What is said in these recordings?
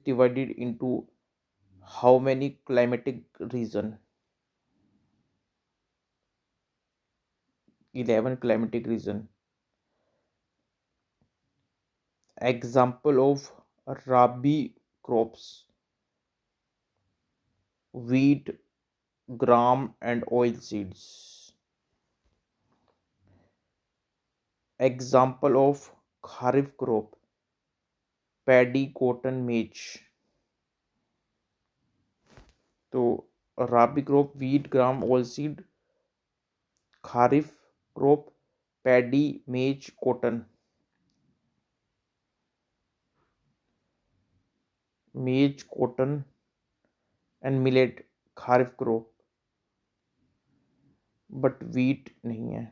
divided into how many climatic region? 11 climatic region. Example of rabi crops: wheat, gram, and oil seeds. Example of kharif crop: paddy, cotton, maize. तो rabi crop, wheat, gram, oilseed; kharif crop, paddy, maize, cotton. Maize, cotton and millet kharif crop, but wheat नहीं है.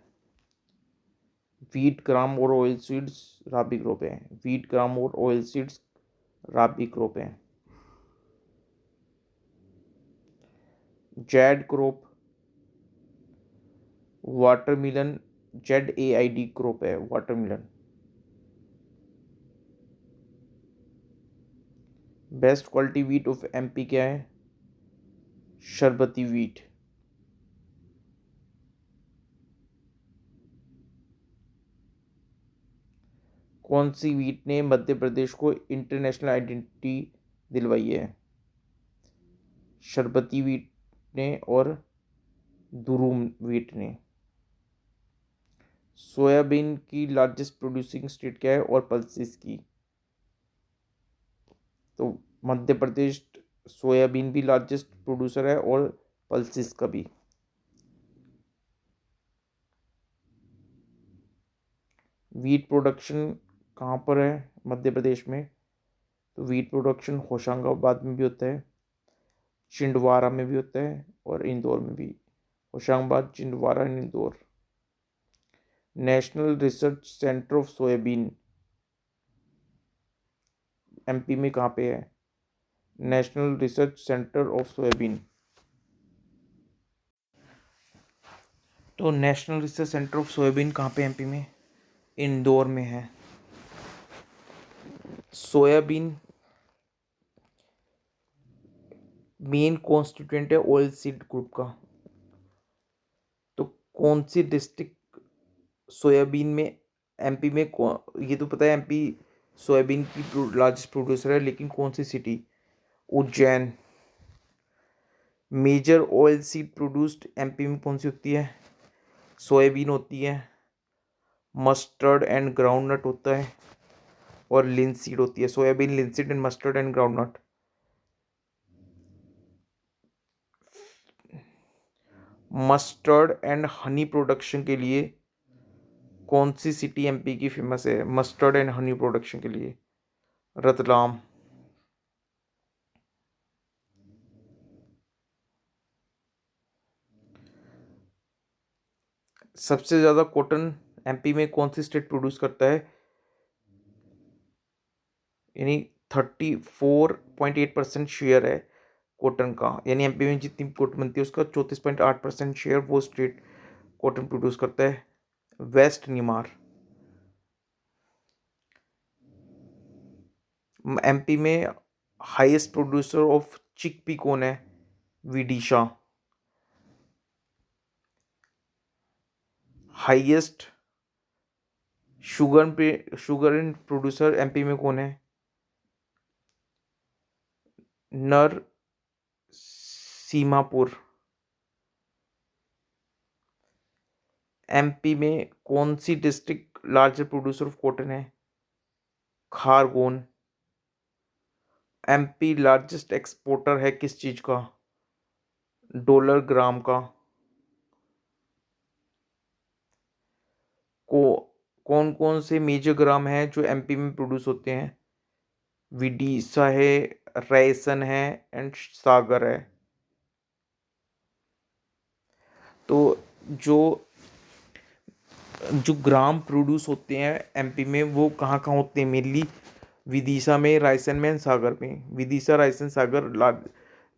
wheat, gram और oil seeds rabi crop है. wheat, gram और oil seeds rabi crop है. jad crop, watermelon, ZAID crop है watermelon. Best quality wheat of MP क्या है? शरबती wheat. कौन सी वीट ने मध्य प्रदेश को इंटरनेशनल आइडेंटिटी दिलवाई है? शरबती वीट ने और दुरूम वीट ने. सोयाबीन की लार्जेस्ट प्रोड्यूसिंग स्टेट क्या है और पल्सेस की? तो मध्य प्रदेश सोयाबीन भी लार्जेस्ट प्रोड्यूसर है और पल्सेस का भी. वीट प्रोडक्शन कहाँ पर है मध्य प्रदेश में? तो वीट प्रोडक्शन होशंगाबाद में भी होता है, छिंदवाड़ा में भी होता है और इंदौर में भी. Hoshangabad, Chhindwara and Indore. National research centre of soybean MP में कहाँ पे है? National research centre of soybean. तो national research centre of soybean कहाँ पे एमपी में? इंदौर में है. सोयाबीन मेन कॉन्स्टिट्यूएंट है ऑयल सीड ग्रुप का. तो कौन सी डिस्ट्रिक्ट सोयाबीन में एमपी में ये तो पता है एमपी सोयाबीन की लार्जेस्ट प्रोड्यूसर है, लेकिन कौन सी city? Ujjain. Major oil seed produced MP में कौन सी होती है? सोयाबीन होती है, मस्टर्ड एंड ग्राउंडनट होता है और लिंसीड होती है. Soybean, linseed and mustard and groundnut. Mustard and honey production के लिए कौन सी सिटी एमपी की फेमस है मस्टर्ड एंड हनी प्रोडक्शन के लिए? रतलाम. सबसे ज़्यादा कॉटन एमपी में कौन सी स्टेट प्रोड्यूस करता है? यानी 34.8% शेयर है कॉटन का. यानी एमपी में जितनी कॉटन बनती है उसका 34.8% शेयर वो स्टेट कॉटन प्रोड्यूस करता है. वेस्ट निमार. एमपी में हाईएस्ट प्रोड्यूसर ऑफ चिकपी कौन है? Vidisha. Highest sugar in producer MP में कौन है? नर सीमापुर. एमपी में कौन सी district largest producer of cotton है? खारगोन. एमपी लार्जेस्ट एक्सपोर्टर है किस चीज का? डॉलर ग्राम का. को कौन कौन से मेजर ग्राम हैं जो एमपी में प्रोड्यूस होते हैं? विदिशा है, रायसन है एंड सागर है. तो जो जो ग्राम प्रोड्यूस होते हैं एमपी में वो कहाँ कहाँ होते हैं मेनली? विदिशा में, रायसन में एंड सागर में. Vidisha, Raisen, Sagar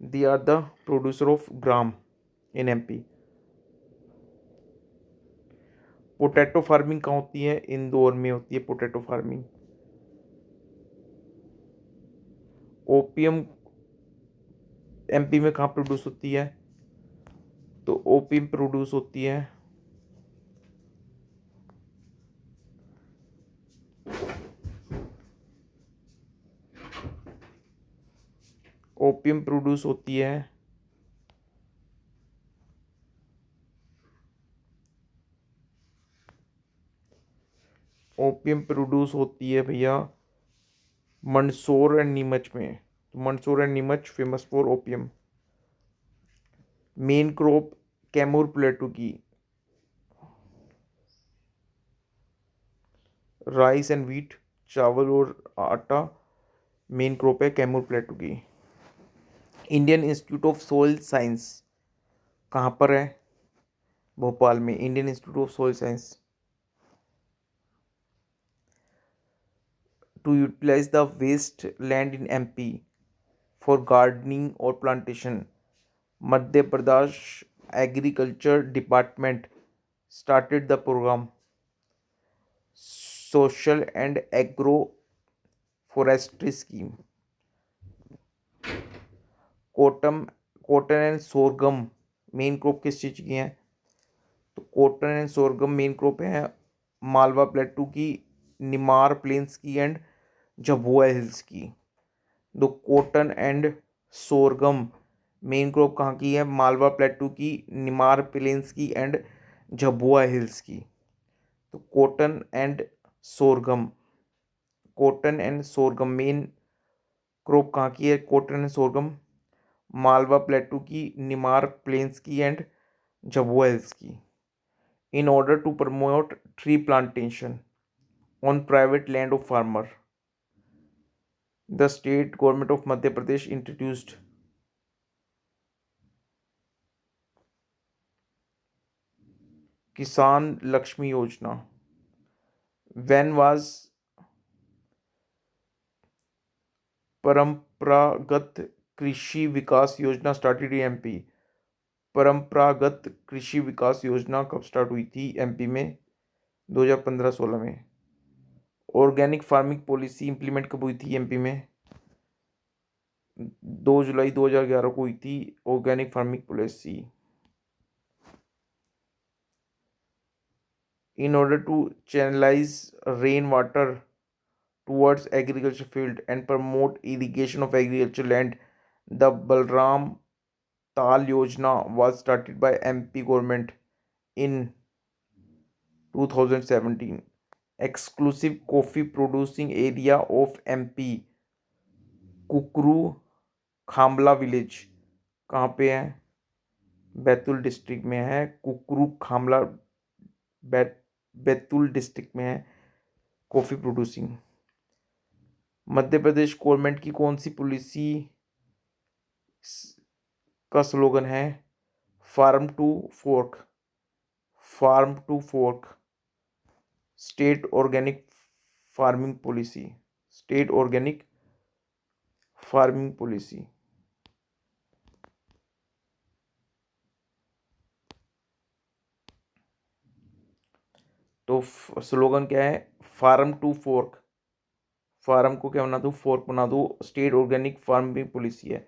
they are the producer of gram in MP. Potato farming कहाँ होती है? इंदौर में होती है पोटैटो फार्मिंग. ओपीएम एमपी में कहाँ प्रोड्यूस होती है? तो ओपीएम प्रोड्यूस होती है ओपीएम प्रोड्यूस होती है ओपीएम प्रोड्यूस होती है भैया मंदसौर एंड नीमच में। तो Mandsaur and Neemuch famous for opium. Main crop Kaimur plateau की राइस एंड व्हीट, चावल और आटा मेन क्रॉप है कैमूर प्लेटू की। Indian institute of soil science कहाँ पर है? भोपाल में Indian institute of soil science. To utilize the waste land in MP for gardening और plantation, Madhya Pradesh agriculture department started the program social and agro forestry scheme। Cotton cotton and sorghum main crop किस चीज़ की है? तो cotton and sorghum main crop है Malwa plateau की, Nimar plains की and Jhabua hills की। दो cotton and sorghum main crop कहाँ की है? मालवा प्लेटू की, निमार प्लेन्स की एंड झाबुआ हिल्स की। तो cotton and sorghum main crop कहाँ की है? Cotton and sorghum Malwa plateau की, निमार प्लेन्स की एंड झाबुआ हिल्स की। In order to promote tree plantation on private land of farmer, the state government of Madhya Pradesh introduced Kisan Lakshmi योजना। व्हेन वाज परंपरागत कृषि विकास योजना स्टार्टेड इन एमपी? परंपरागत कृषि विकास योजना कब स्टार्ट हुई थी एमपी में? 2015-16 में। ऑर्गेनिक फार्मिंग पॉलिसी इंप्लीमेंट कब हुई थी एमपी में? 2 जुलाई 2011 को हुई थी organic farming policy. In order to channelize rain water towards agriculture field and promote irrigation of agriculture land, the Balram Tal Yojana was started by MP government in 2017। Exclusive coffee producing area of MP Kukru खामला village कहाँ पे है? Betul district में है कुकरू खामला। Betul district में है coffee producing. Madhya Pradesh government की कौन सी पॉलिसी का स्लोगन है? Farm to fork, farm to fork, state organic farming policy, state organic farming policy. तो स्लोगन क्या है? फार्म टू फोर्क, फार्म को क्या बना दो? फोर्क बना दो। स्टेट ऑर्गेनिक फार्मिंग पॉलिसी है।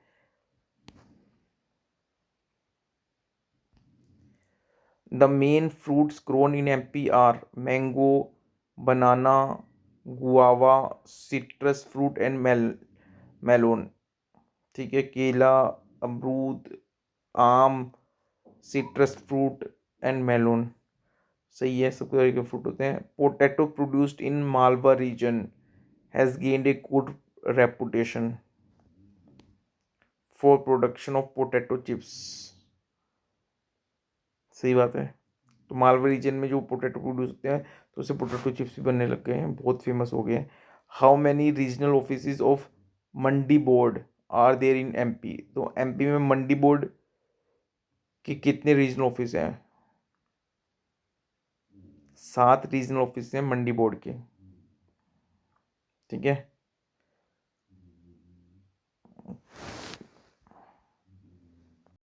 The main fruits grown in MP are mango, banana, guava, citrus fruit and melon. ठीक है, केला, अमरूद, आम, सिट्रस फ्रूट एंड मेलोन। सही है, सब तरह के फ्रूट होते हैं। Potato produced in Malwa region has gained a good reputation for production of potato chips. सही बात है। तो मालवा रीजन में जो पोटैटो प्रोड्यूस होते हैं तो उससे पोटैटो चिप्स भी बनने लग गए हैं, बहुत फेमस हो गए हैं। How many regional office of mandi board are there in MP? तो एमपी में मंडी बोर्ड के कितने रीजनल ऑफिस हैं? 7 रीजनल ऑफिस हैं मंडी बोर्ड के। ठीक है।